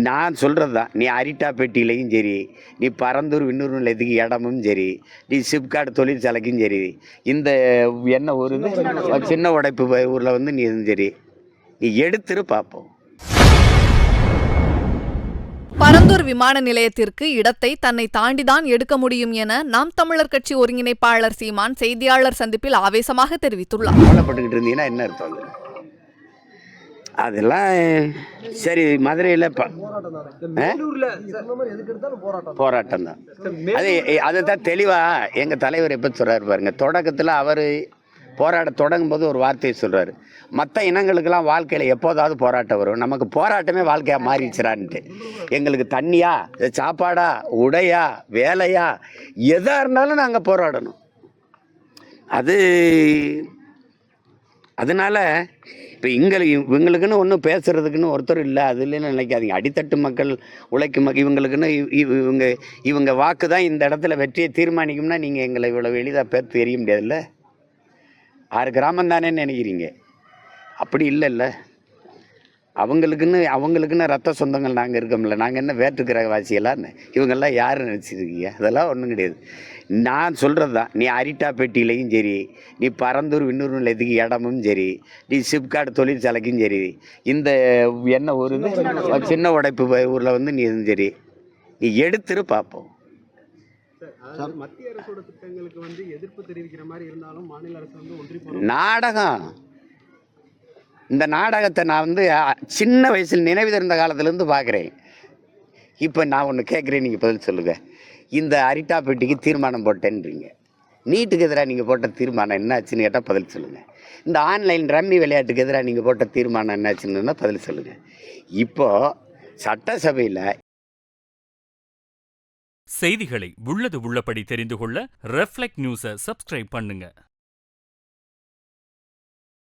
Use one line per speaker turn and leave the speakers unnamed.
நான் சொல்கிறது தான், நீ அரிட்டாப்பேட்டிலையும் சரி, நீ பரந்தூர் விண்ணூர் நிலையத்துக்கு இடமும் சரி, நீ சிப்காட் தொழிற்சாலைக்கும் சரி, இந்த என்ன ஒரு இது சின்ன உடைப்பு ஊரில் வந்து நீ எதுவும் சரி, நீ எடுத்துரு பார்ப்போம்.
பரந்தூர் விமான நிலையத்திற்கு இடத்தை தன்னை தாண்டிதான் எடுக்க முடியும் என நாம் தமிழர் கட்சி ஒருங்கிணைப்பாளர் சீமான் செய்தியாளர் சந்திப்பில் ஆவேசமாக தெரிவித்துள்ளார்.
கவலைப்பட்டுக்கிட்டு இருந்தீங்கன்னா என்ன அர்த்தம்? அதெல்லாம் சரி, மதுரையில் போராட்டம் தான். அது தான் தெளிவாக எங்கள் தலைவர் எப்போ சொல்கிறார் பாருங்க. தொடக்கத்தில் அவர் போராட தொடங்கும் போது ஒரு வார்த்தையை சொல்கிறாரு, மற்ற இனங்களுக்கெல்லாம் வாழ்க்கையில் எப்போதாவது போராட்டம் வரும், நமக்கு போராட்டமே வாழ்க்கையாக மாறிடுச்சுறான்ட்டு. எங்களுக்கு தண்ணியா, சாப்பாடா, உடையா, வேலையா, எதாக இருந்தாலும் நாங்கள் போராடணும். அதனால் இப்போ இவங்களுக்குன்னு ஒன்றும் பேசுகிறதுக்குன்னு ஒருத்தர் இல்லை, அது இல்லைன்னு நினைக்காதீங்க. அடித்தட்டு மக்கள், உழைக்கும் மக்கள், இவங்களுக்குன்னு இவங்க வாக்கு தான் இந்த இடத்துல வெற்றியை தீர்மானிக்கும்னா நீங்கள் எங்களை இவ்வளோ எளிதாக பேர் தெரிய முடியாதுல்ல. 6 கிராமம் தானே நினைக்கிறீங்க, அப்படி இல்லைல்ல. அவங்களுக்குன்னு ரத்த சொந்தங்கள் நாங்கள் இருக்கோம்ல. நாங்கள் என்ன வேற்றுக்கிற வாசியலான்னு இவங்கெல்லாம் யாரும் நினச்சிருக்கீங்க? அதெல்லாம் ஒன்றும் கிடையாது. நான் சொல்கிறது தான், நீ அரிட்டாப்பேட்டிலையும் சரி, நீ பரந்தூர் விண்ணூர் நிலையத்துக்கு இடமும் சரி, நீ சிப்காட் தொழிற்சாலைக்கும் சரி, இந்த என்ன ஒரு இது சின்ன உடைப்பு ஊரில் வந்து நீ எதுவும் சரி, நீ எடுத்துரு பார்ப்போம்.
மத்திய அரசோட திட்டங்களுக்கு வந்து எதிர்ப்பு தெரிவிக்கிற மாதிரி இருந்தாலும் மாநில அரசு வந்து ஒன்றி
நாடகம். இந்த நாடகத்தை நான் வந்து சின்ன வயசில் நினைவு தெரிந்த காலத்துலேருந்து பார்க்குறேன். இப்போ நான் ஒன்று கேட்குறேன், நீங்கள் பதில் சொல்லுங்கள். இந்த அரிட்டாப்பேட்டிக்கு தீர்மானம் போட்டேன்றீங்க, நீட்டுக்கு எதிராக நீங்கள் போட்ட தீர்மானம் என்னாச்சுன்னு கேட்டால் பதில் சொல்லுங்கள். இந்த ஆன்லைன் ரம்மி விளையாட்டுக்கு எதிராக நீங்கள் போட்ட தீர்மானம் என்னாச்சுன்னு பதில் சொல்லுங்கள். இப்போது சட்டசபையில்
செய்திகளை உள்ளது உள்ளபடி தெரிந்து கொள்ள ரெஃப்ளெக்ட் நியூஸை சப்ஸ்கிரைப் பண்ணுங்க.